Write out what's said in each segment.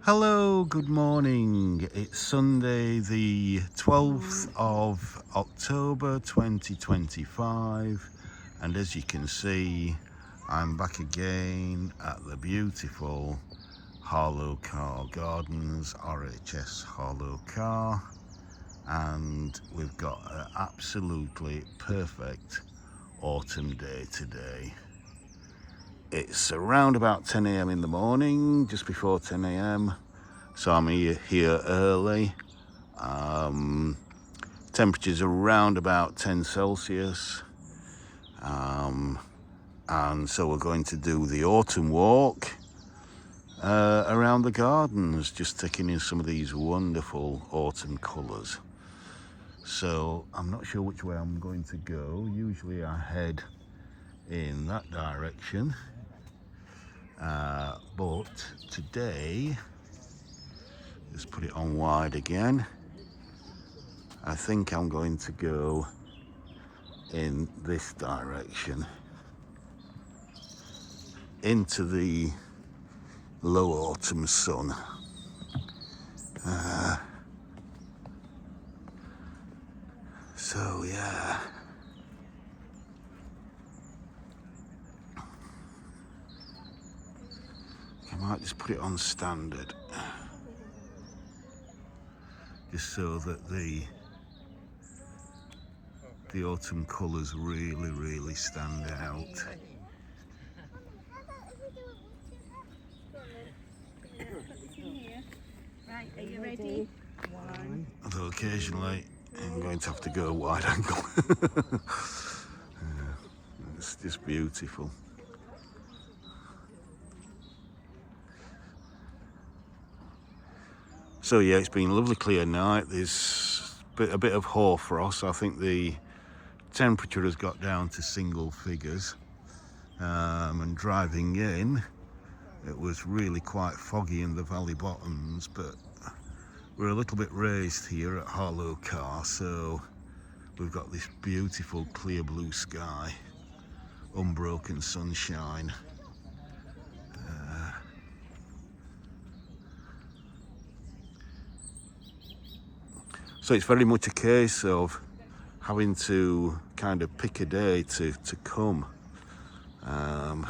Hello, good morning. It's Sunday the 12th of October 2025, and as you can see, I'm back again at the beautiful Harlow Carr Gardens, RHS Harlow Carr, and we've got an absolutely perfect autumn day today. It's around about 10 a.m. in the morning, just before 10 a.m. So I'm here early. Temperatures around about 10 Celsius. And so we're going to do the autumn walk around the gardens, just taking in some of these wonderful autumn colours. So I'm not sure which way I'm going to go. Usually I head in that direction. But today, just put it on wide again, I think I'm going to go in this direction into the low autumn sun. So yeah, I might just put it on standard, just so that the autumn colours really stand out. Right, are you ready? Although occasionally I'm going to have to go wide angle. It's just beautiful. So yeah, it's been a lovely clear night. There's a bit of hoarfrost. I think the temperature has got down to single figures. And driving in, it was really quite foggy in the valley bottoms, but we're a little bit raised here at Harlow Carr, so we've got this beautiful clear blue sky, unbroken sunshine. So it's very much a case of having to kind of pick a day to come. And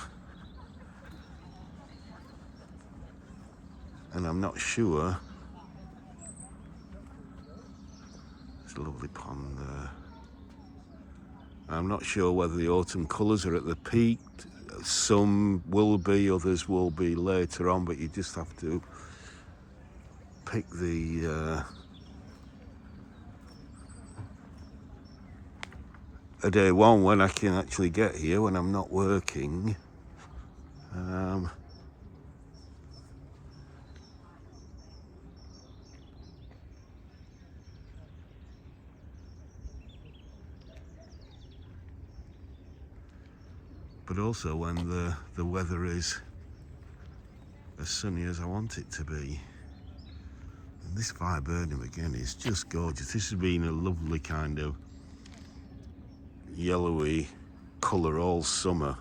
I'm not sure. There's a lovely pond there. I'm not sure whether the autumn colours are at the peak. Some will be, others will be later on, but you just have to pick a day one when I can actually get here, when I'm not working. But also when the weather is as sunny as I want it to be. And this Viburnum again is just gorgeous. This has been a lovely kind of yellowy colour all summer.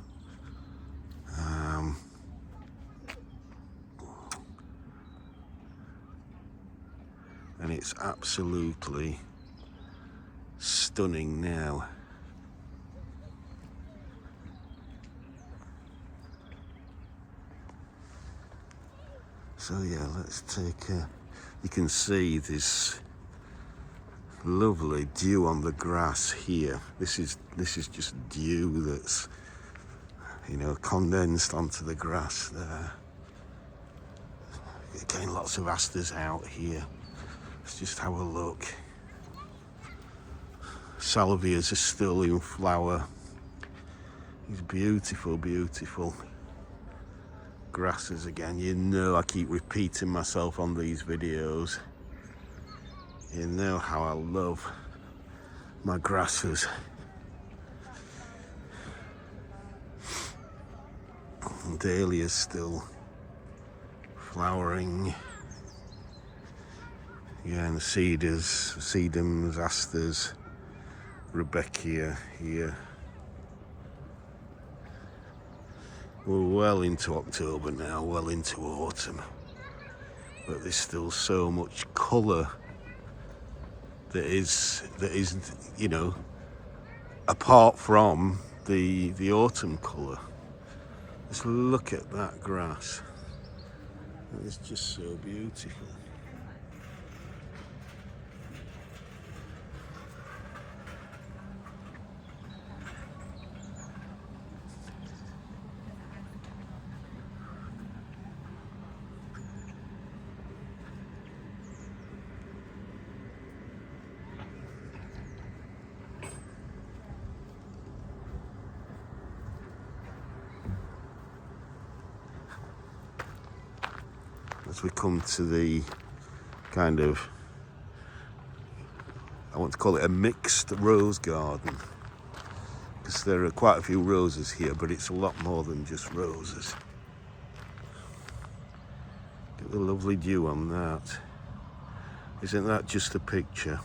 And it's absolutely stunning now. So yeah, let's take you can see this lovely dew on the grass here. This is just dew that's, you know, condensed onto the grass there. Again, lots of asters out here. Let's just have a look. Salvias are still in flower. These beautiful grasses again. You know, I keep repeating myself on these videos. You know how I love my grasses. And dahlia's still flowering. Yeah, and cedars, sedums, asters, Rebecca here. We're well into October now, well into autumn. but there's still so much colour that is, you know, apart from the autumn colour. Just look at that grass. It's just so beautiful. As we come to the kind of, I want to call it a mixed rose garden, because there are quite a few roses here, but it's a lot more than just roses. Get the lovely dew on that. Isn't that just a picture?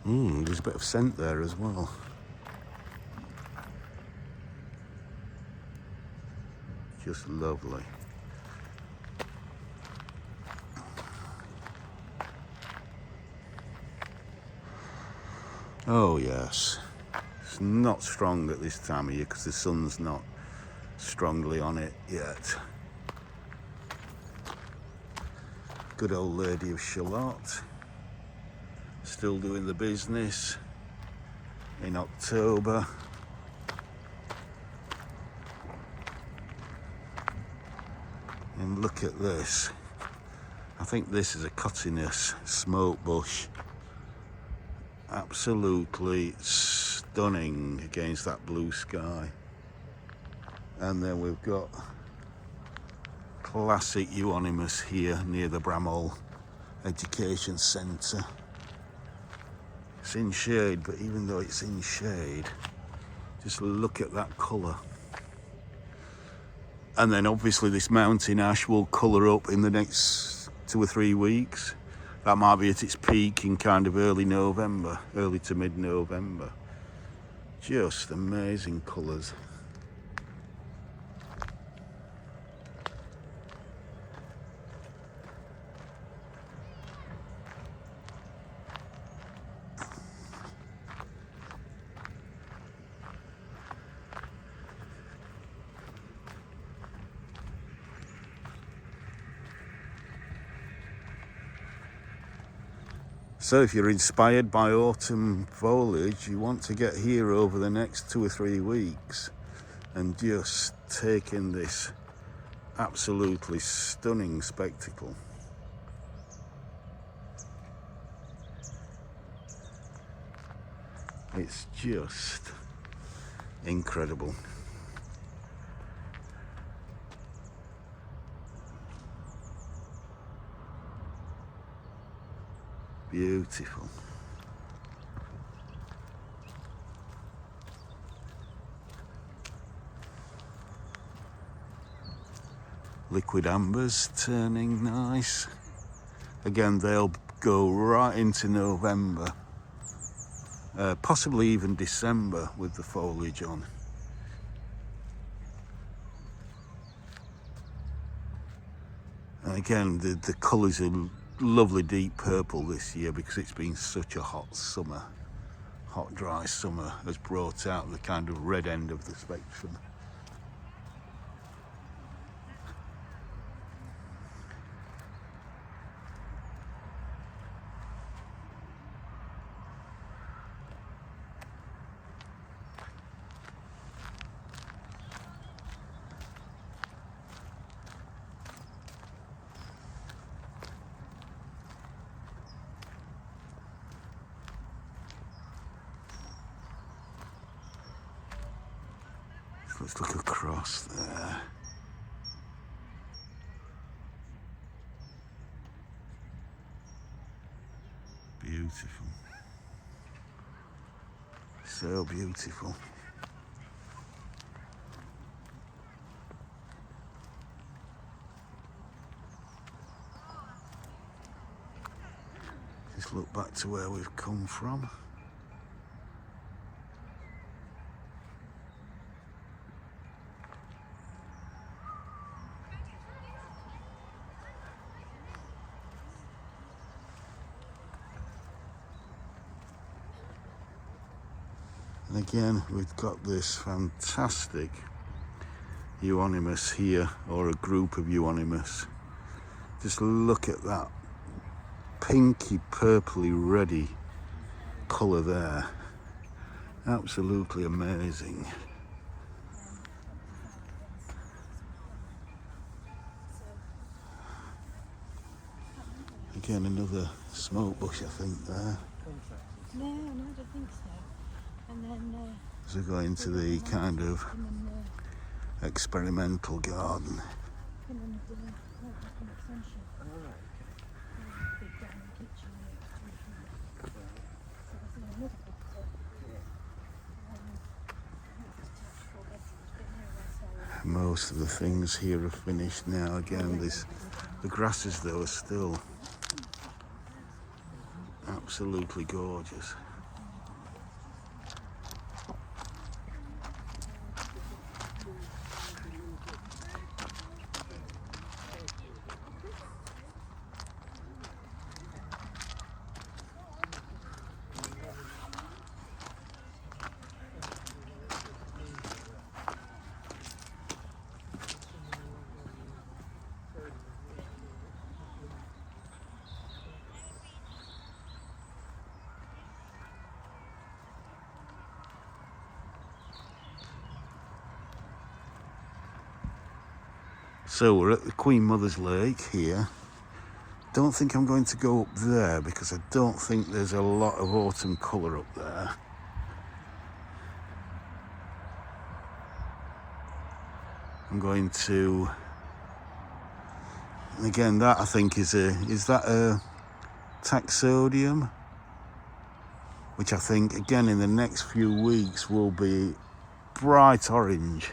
There's a bit of scent there as well. Just lovely. Oh yes, it's not strong at this time of year because the sun's not strongly on it yet. Good old Lady of Shalott, still doing the business in October. And look at this. I think this is a Cornus smoke bush. Absolutely stunning against that blue sky. And then we've got classic euonymus here near the Bramall Education Centre. It's in shade, but even though it's in shade, just look at that colour. And then obviously this mountain ash will colour up in the next 2 or 3 weeks. That might be at its peak in kind of early November, early to mid-November. Just amazing colours. So if you're inspired by autumn foliage, you want to get here over the next 2 or 3 weeks and just take in this absolutely stunning spectacle. It's just incredible. Beautiful. Liquid ambers turning nice. Again, they'll go right into November, possibly even December with the foliage on. And again, the colours are lovely deep purple this year because it's been such a hot summer. Hot, dry summer has brought out the kind of red end of the spectrum. Let's look across there. Beautiful. So beautiful. Just look back to where we've come from. Again, we've got this fantastic euonymus here, or a group of euonymus. Just look at that pinky purpley reddy colour there. Absolutely amazing. Again, another smoke bush, I think, there. No, I don't think so. And then As we go into the kind of experimental garden. Most of the things here are finished now. Again, the grasses though are still absolutely gorgeous. So we're at the Queen Mother's Lake here. Don't think I'm going to go up there because I don't think there's a lot of autumn colour up there. I'm going to, and again, that I think is that a taxodium? Which I think again in the next few weeks will be bright orange.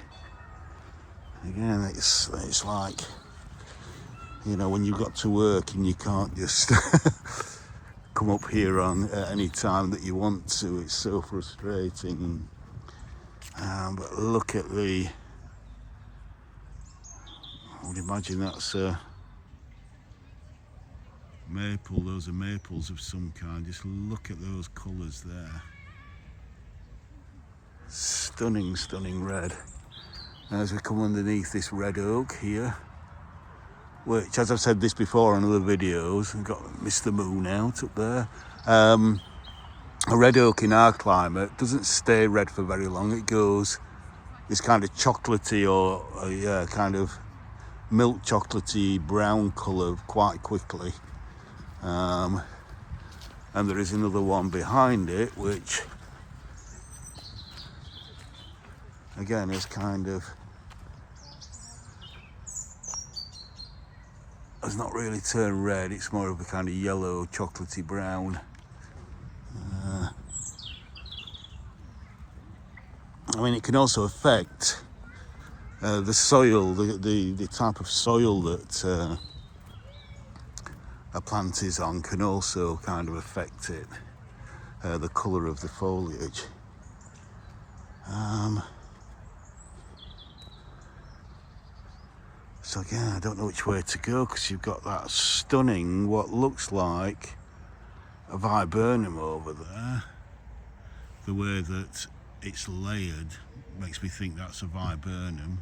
Again, it's like, you know, when you've got to work and you can't just come up here on any time that you want to. It's so frustrating. But look at I would imagine that's a maple. Those are maples of some kind. Just look at those colours there. Stunning, stunning red. As we come underneath this red oak here, which, as I've said this before on other videos, we've got Mr. Moon out up there. A red oak in our climate doesn't stay red for very long. It goes this kind of chocolatey or yeah, kind of milk chocolatey brown colour quite quickly. And there is another one behind it, which again is kind of, has not really turned red. It's more of a kind of yellow, chocolatey brown. I mean, it can also affect the soil, the type of soil that a plant is on can also kind of affect it, the colour of the foliage. So again, I don't know which way to go because you've got that stunning, what looks like a Viburnum over there. The way that it's layered makes me think that's a Viburnum.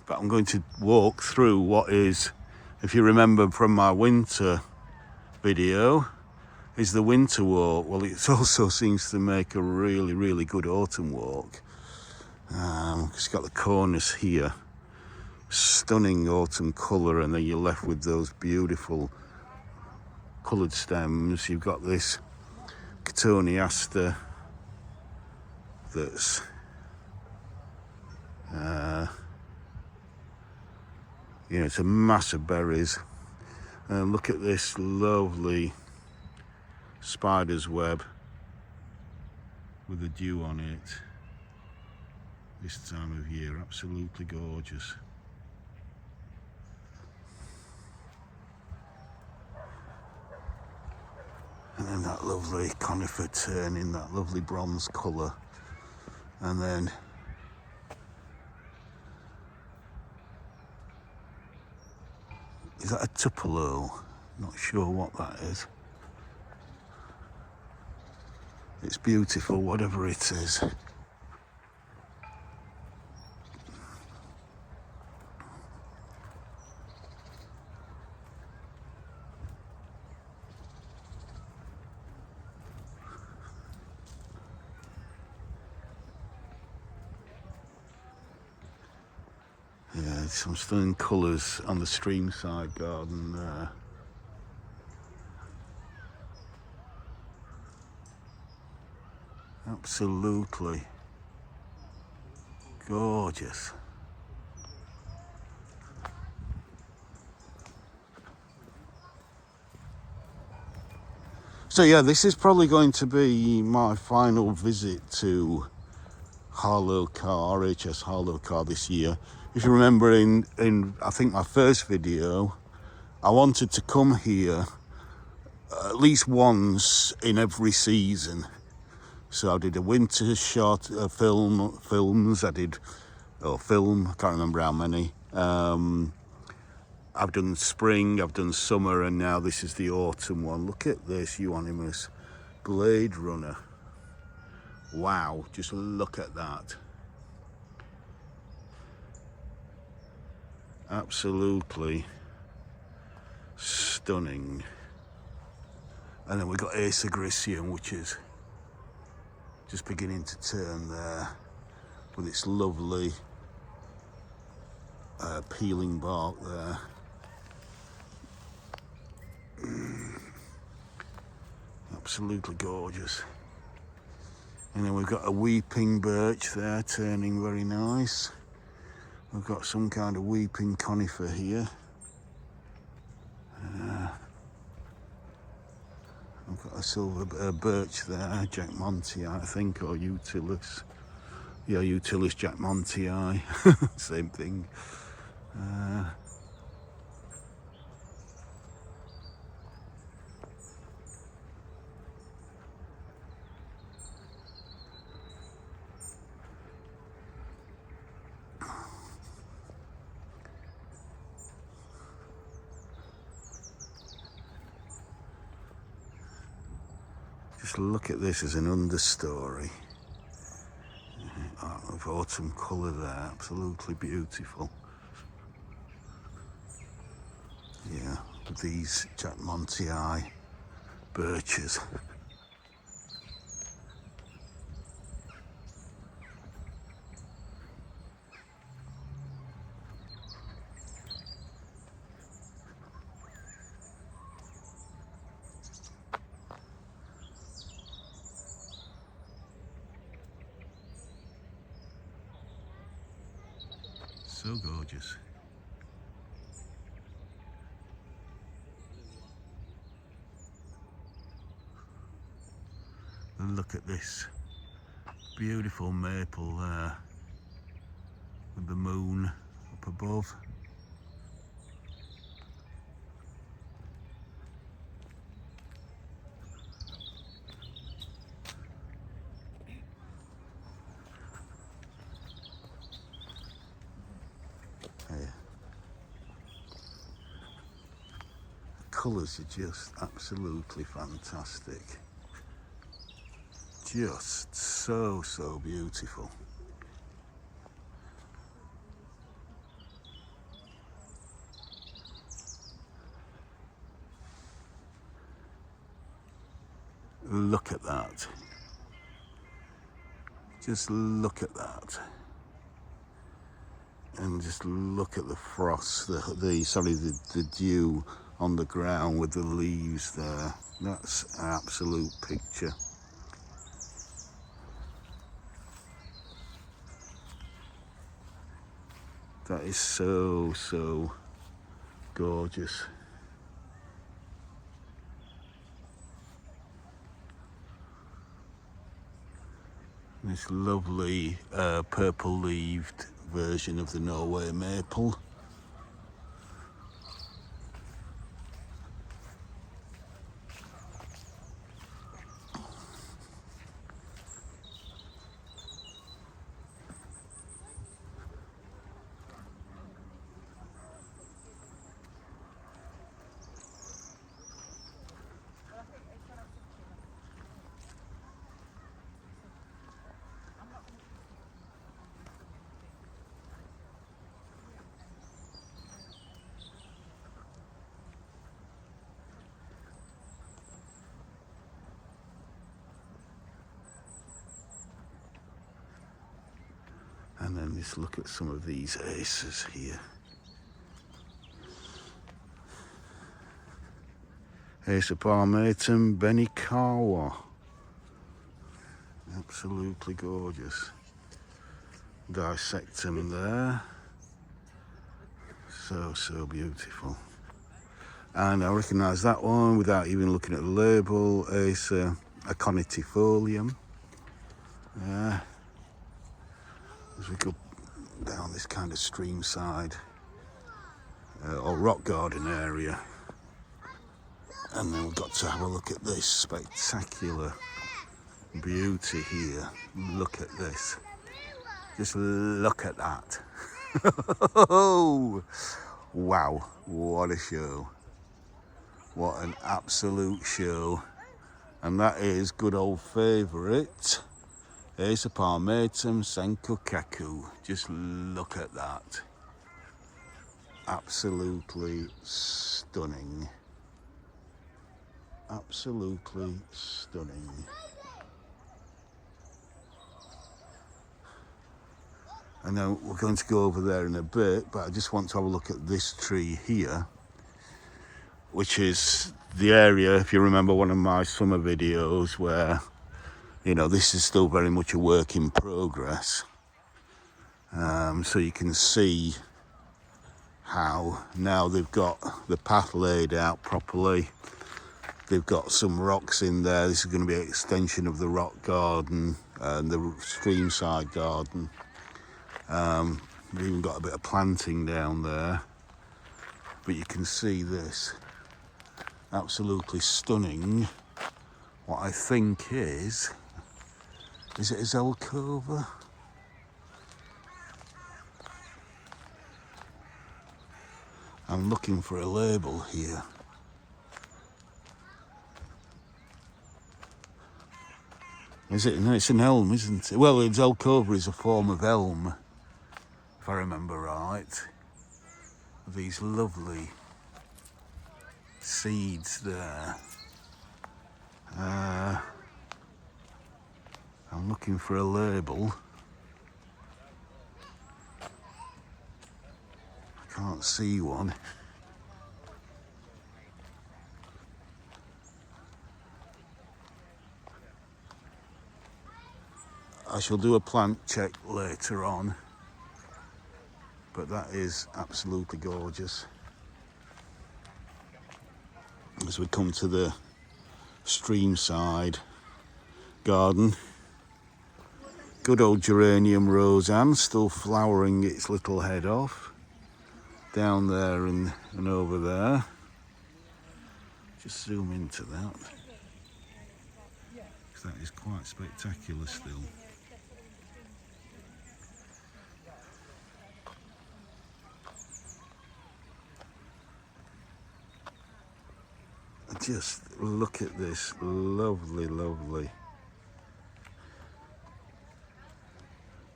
But I'm going to walk through what is, if you remember from my winter video, is the winter walk. Well, it also seems to make a really, really good autumn walk. It's got the Cornus here, stunning autumn colour, and then you're left with those beautiful coloured stems. You've got this Cotoneaster that's you know, it's a mass of berries. And look at this lovely spider's web with the dew on it this time of year. Absolutely gorgeous. And then that lovely conifer turning, that lovely bronze colour. And then Is that a Tupelo? Not sure what that is. It's beautiful, whatever it is. Yeah, some stunning colours on the streamside garden there. Absolutely gorgeous. So yeah, this is probably going to be my final visit to Harlow Carr, RHS Harlow Carr this year. If you remember in I think my first video, I wanted to come here at least once in every season. So I did a winter shot films, I did, film, I can't remember how many. I've done spring, I've done summer, and now this is the autumn one. Look at this euonymus Blade Runner. Wow, just look at that. Absolutely stunning. And then we've got Ace Agricium, which is just beginning to turn there with its lovely peeling bark there. Absolutely gorgeous. And then we've got a weeping birch there, turning very nice. We've got some kind of weeping conifer here. We've got a silver birch there, Jack Montii, I think, or Utilis. Yeah, Utilis Jack Montii, same thing. Just look at this as an understory of autumn colour there, absolutely beautiful. Yeah, with these Jack Montii birches. So gorgeous. And look at this beautiful maple there with the moon up above. Colours are just absolutely fantastic. Just so beautiful. Look at that. Just look at that. And just look at the frost, the dew on the ground with the leaves there. That's an absolute picture. That is so gorgeous. This lovely purple-leaved version of the Norway maple. And then just look at some of these aces here. Ace of Palmatum, Benikawa. Absolutely gorgeous. Dissectum there. So beautiful. And I recognise that one without even looking at the label. Ace Aconitifolium. As we go down this kind of stream side or rock garden area. And then we've got to have a look at this spectacular beauty here. Look at this. Just look at that. Wow, what a show. What an absolute show. And that is good old favourite Ace of Palmatum Senkokaku. Just look at that. Absolutely stunning. Absolutely stunning. I know we're going to go over there in a bit, but I just want to have a look at this tree here, which is the area, if you remember one of my summer videos, where, you know, this is still very much a work in progress. So you can see how now they've got the path laid out properly. They've got some rocks in there. This is going to be an extension of the rock garden and the streamside garden. We've even got a bit of planting down there. But you can see this. Absolutely stunning. What I think is it a Zelkova? I'm looking for a label here. Is it? No, it's an elm, isn't it? Well, Zelkova is a form of elm, if I remember right. These lovely seeds there. I'm looking for a label. I can't see one. I shall do a plant check later on, but that is absolutely gorgeous. As we come to the streamside garden, good old geranium Roseanne, still flowering its little head off, down there and over there. Just zoom into that, because that is quite spectacular still. Just look at this, lovely, lovely,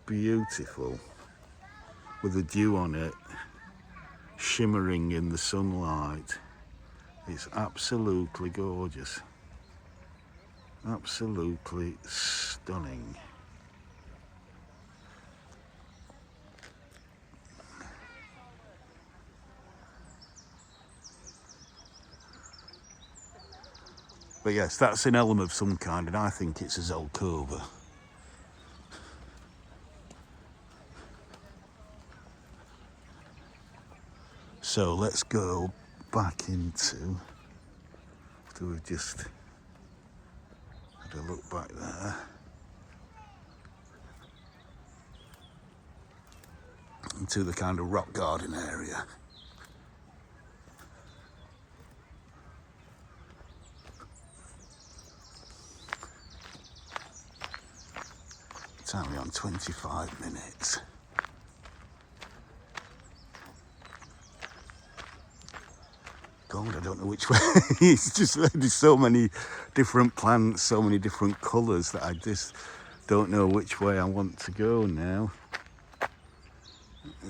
beautiful, with the dew on it, shimmering in the sunlight. It's absolutely gorgeous, absolutely stunning. But yes, that's an elm of some kind, and I think it's a Zelkova. So let's go back into, after we've just had a look back there, into the kind of rock garden area. It's only on 25 minutes. God, I don't know which way. It's just, there's so many different plants, so many different colours that I just don't know which way I want to go now.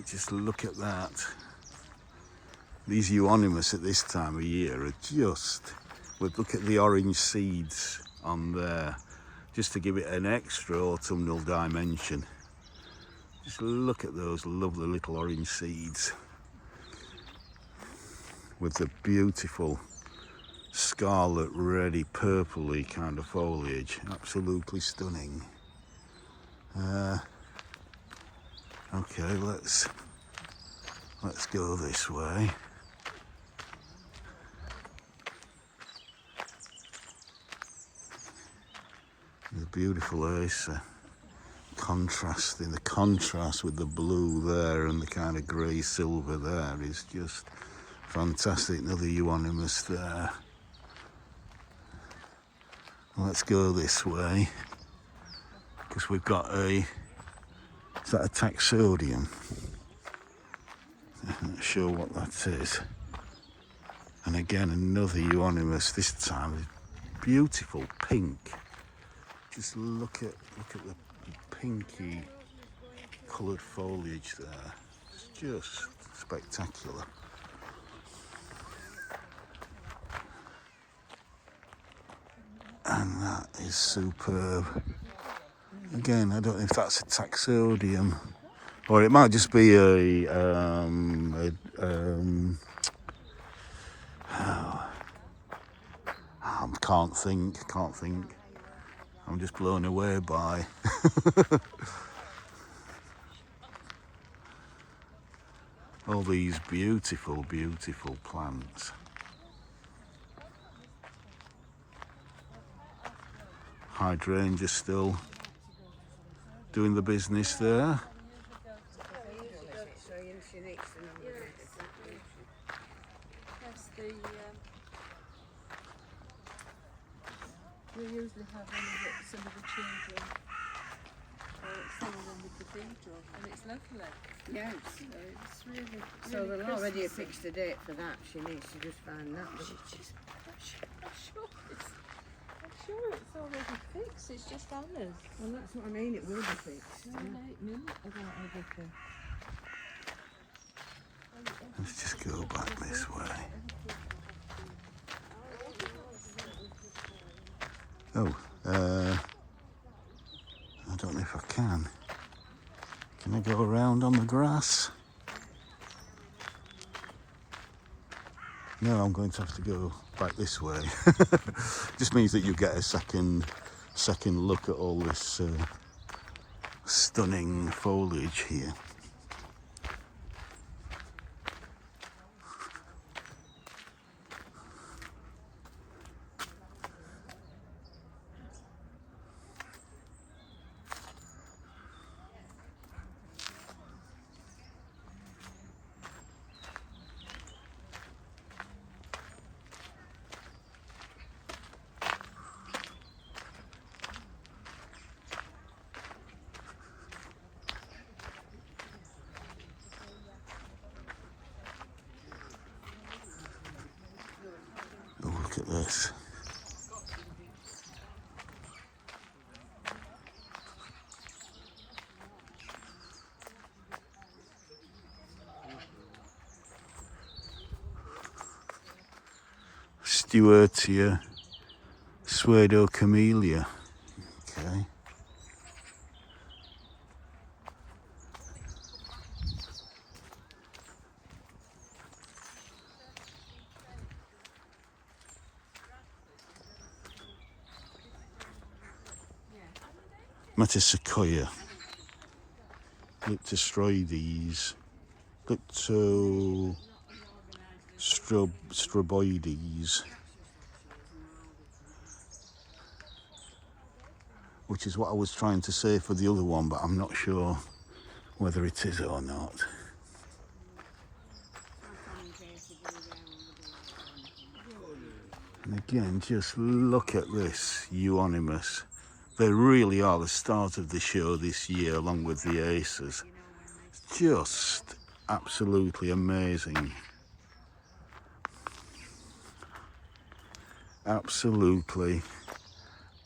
Just look at that. These euonymus at this time of year are just, look at the orange seeds on there, just to give it an extra autumnal dimension. Just look at those lovely little orange seeds with the beautiful scarlet, reddy, purpley kind of foliage. Absolutely stunning. Okay, let's go this way. The beautiful acer, contrasting, the contrast with the blue there and the kind of grey silver there is just fantastic. Another euonymus there. Let's go this way because we've got is that a taxodium? I'm not sure what that is. And again, another euonymus, this time with beautiful pink. Just look at the pinky coloured foliage there. It's just spectacular. And that is superb. Again, I don't know if that's a taxodium or it might just be can't think. I'm just blown away by all these beautiful, beautiful plants. Hydrangea still doing the business there. We usually have some of the children singing them with the cathedral, and it's lovely. Yes. So it's really, So really they'll already have Christmassy. fixed a date for that. She needs to just find that. I'm sure it's already fixed. It's just Anna's. Well, that's what I mean. It will be fixed. No, 8 minutes about everything. Let's just go back this way. Oh, I don't know if I can. Can I go around on the grass? No, I'm going to have to go back this way. Just means that you get a second look at all this stunning foliage here. Oh, look at this. Stewartia, Pseudocamellia. Okay. Metasequoia, Liptostroides, Liptostroboides, which is what I was trying to say for the other one, but I'm not sure whether it is or not. And again, just look at this euonymus. They really are the start of the show this year, along with the acers. Just absolutely amazing. Absolutely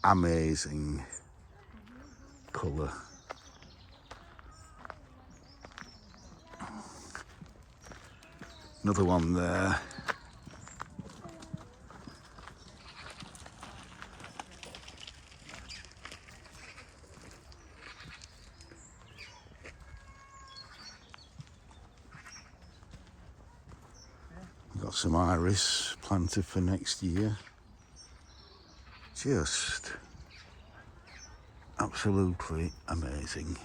amazing colour. Another one there. Got some iris planted for next year. Just absolutely amazing.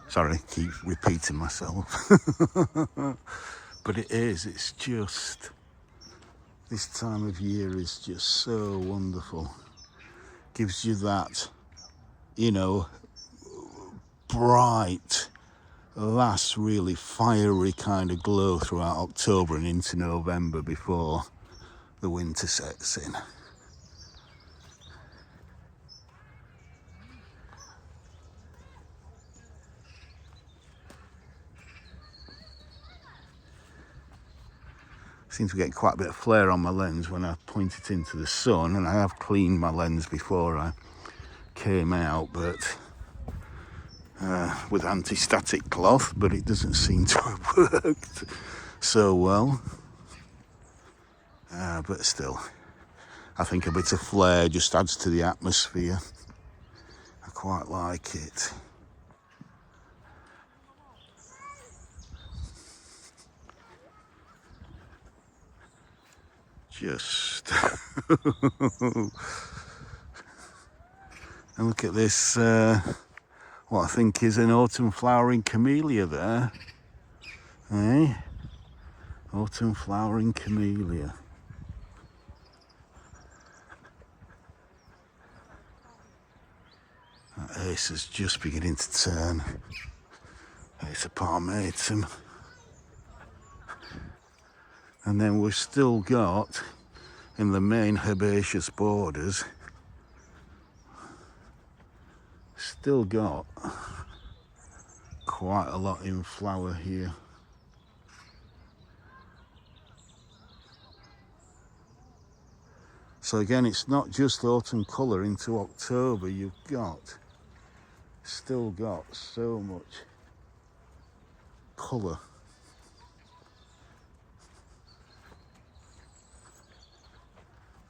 Sorry, keep repeating myself. But it's just, this time of year is just so wonderful. Gives you that, you know, bright, last really fiery kind of glow throughout October and into November before the winter sets in. Seems to get quite a bit of flare on my lens when I point it into the sun, and I have cleaned my lens before I came out, but with anti-static cloth, but it doesn't seem to have worked so well. But still, I think a bit of flare just adds to the atmosphere. I quite like it. Just and look at this, what I think is an autumn flowering camellia there. Eh? Autumn flowering camellia. That ace is just beginning to turn. Ace of palmatum. And then we've still got, in the main herbaceous borders, still got quite a lot in flower here. So again, it's not just autumn colour into October. You've still got so much colour.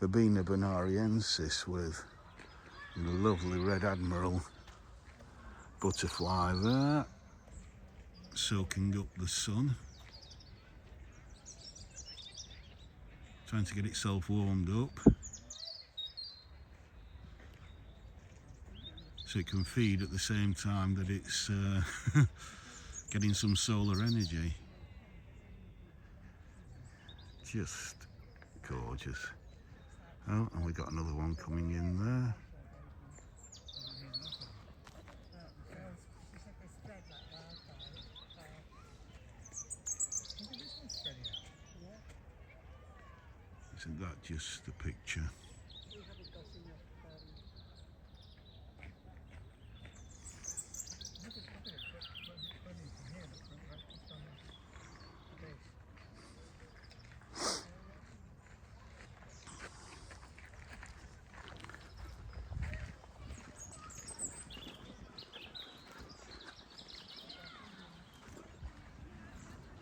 Viburnum bonariensis with the lovely red admiral butterfly there, soaking up the sun, trying to get itself warmed up so it can feed at the same time that it's getting some solar energy. Just gorgeous. Oh, and we got another one coming in there. Isn't that just a picture?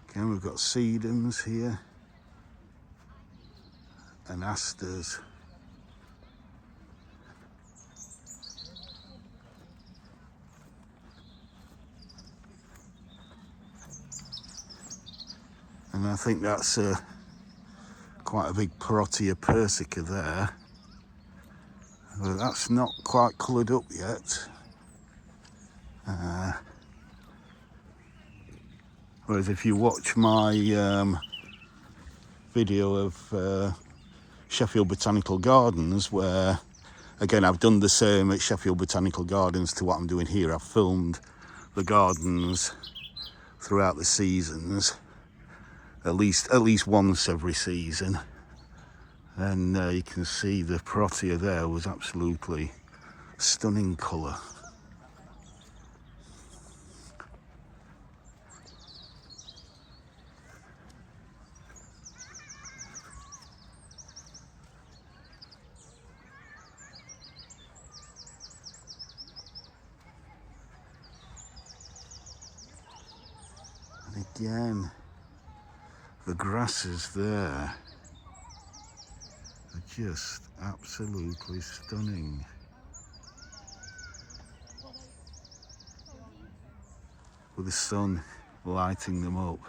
Again, we've got sedums here and asters. And I think that's quite a big Parotia persica there. But that's not quite coloured up yet. Whereas if you watch my video of Sheffield Botanical Gardens, where again I've done the same at Sheffield Botanical Gardens to what I'm doing here. I've filmed the gardens throughout the seasons, at least once every season, and you can see the Parotia there was absolutely stunning colour. Again, the grasses there are just absolutely stunning. With the sun lighting them up.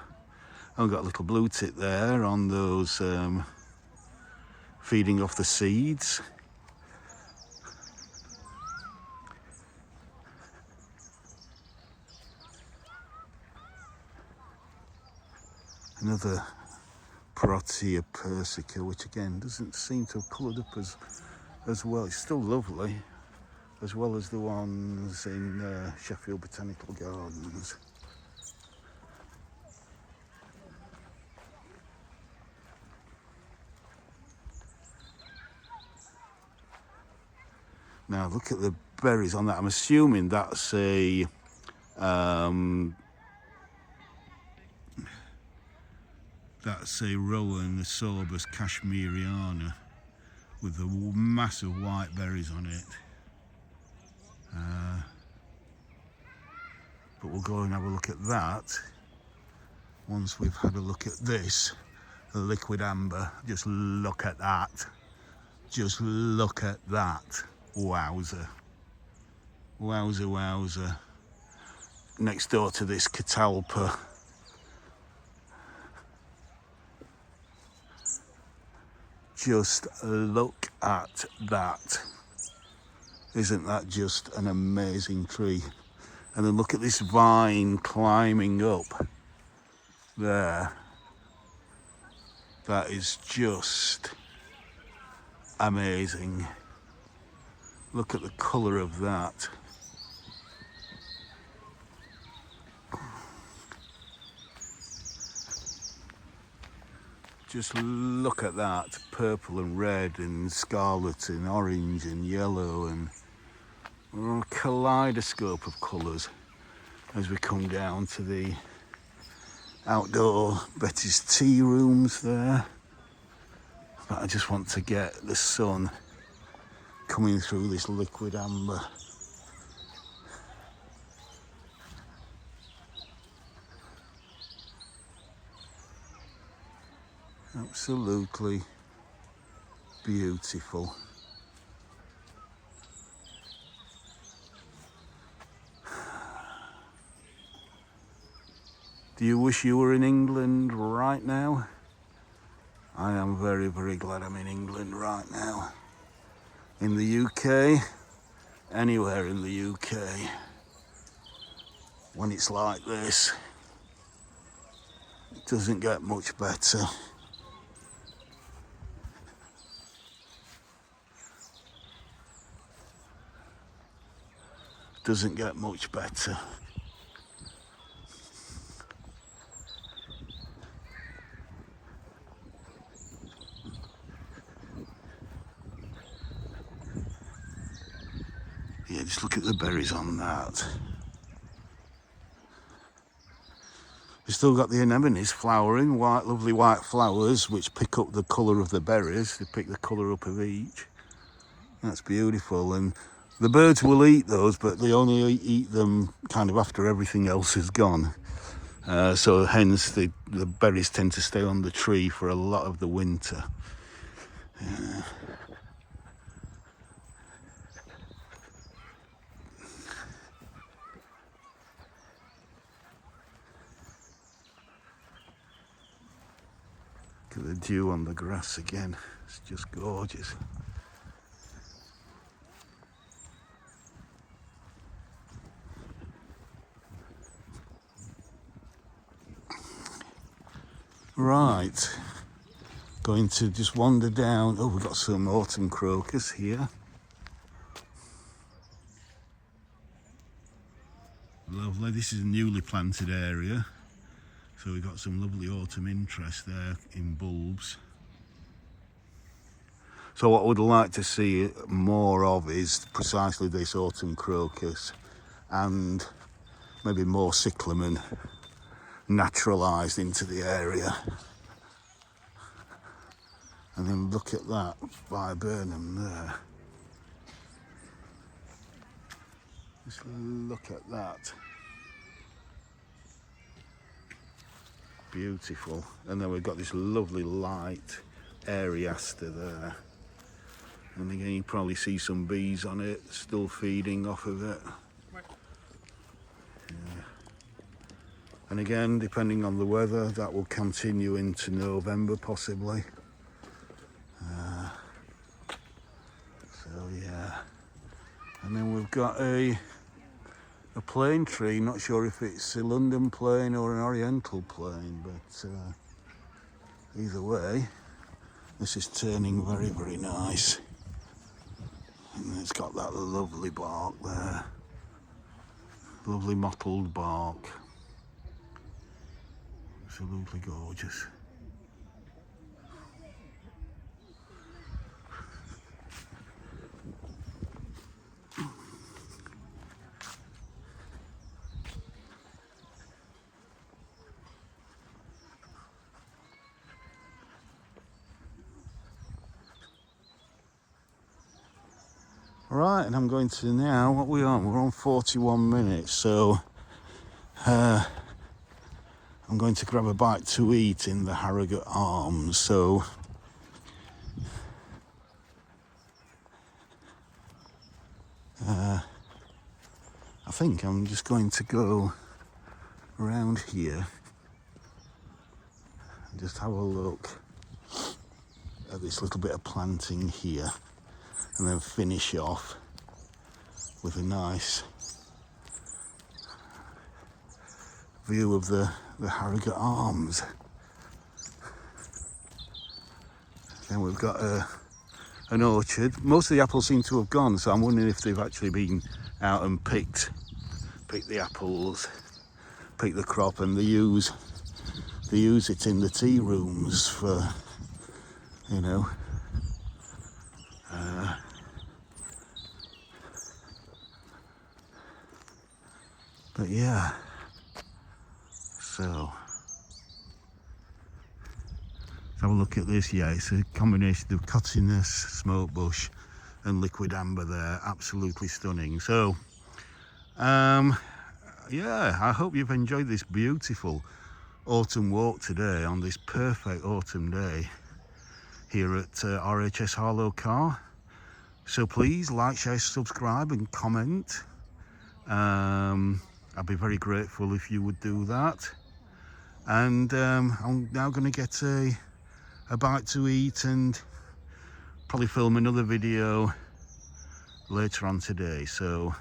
I've got a little blue tit there on those feeding off the seeds. Another Protea persica, which again doesn't seem to have coloured up as well. It's still lovely, as well as the ones in Sheffield Botanical Gardens. Now look at the berries on that. I'm assuming that's a Rowan Sorbus Kashmiriana with the massive white berries on it. But we'll go and have a look at that once we've had a look at this, the liquid amber. Just look at that. Just look at that. Wowzer. Wowzer, wowzer. Next door to this catalpa. Just look at that. Isn't that just an amazing tree? And then look at this vine climbing up there. That is just amazing. Look at the colour of that. Just look at that, purple and red and scarlet and orange and yellow, and a kaleidoscope of colours as we come down to the outdoor Betty's tea rooms there. But I just want to get the sun coming through this liquid amber. Absolutely beautiful. Do you wish you were in England right now? I am very, very glad I'm in England right now. In the UK, anywhere in the UK, when it's like this, it doesn't get much better. Doesn't get much better. Yeah, just look at the berries on that. We've still got the anemones flowering, white, lovely white flowers, which pick up the colour of the berries. They pick the colour up of each. That's beautiful. And the birds will eat those, but they only eat them kind of after everything else is gone. So hence the berries tend to stay on the tree for a lot of the winter. Look at the dew on the grass again. It's just gorgeous. Right, going to just wander down. Oh, we've got some autumn crocus here. Lovely, this is a newly planted area. So we've got some lovely autumn interest there in bulbs. So what I would like to see more of is precisely this autumn crocus and maybe more cyclamen naturalised into the area. And then look at that Viburnum there. Just look at that. Beautiful. And then we've got this lovely light airy aster there. And again, you probably see some bees on it, still feeding off of it. Yeah. And again, depending on the weather, that will continue into November possibly. So yeah, and then we've got a plane tree. Not sure if it's a London plane or an Oriental plane, but either way, this is turning very, very nice. And it's got that lovely bark there, lovely mottled bark. Absolutely gorgeous. Right, and I'm going to now, what we on? We're on 41 minutes, so I'm going to grab a bite to eat in the Harrogate Arms. So I think I'm just going to go around here and just have a look at this little bit of planting here, and then finish off with a nice view of the Harrogate Arms. Then we've got an orchard. Most of the apples seem to have gone, so I'm wondering if they've actually been out and picked the apples, picked the crop, and they use it in the tea rooms for, you know, but yeah, so let's have a look at this. Yeah, it's a combination of cottonus, smoke bush and liquid amber there. Absolutely stunning. So yeah, I hope you've enjoyed this beautiful autumn walk today on this perfect autumn day here at RHS Harlow, Carr. So please like, share, subscribe and comment. I'd be very grateful if you would do that. And I'm now going to get a bite to eat and probably film another video later on today. So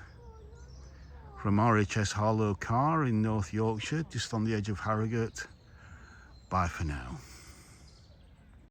from RHS Harlow Carr in North Yorkshire, just on the edge of Harrogate, bye for now.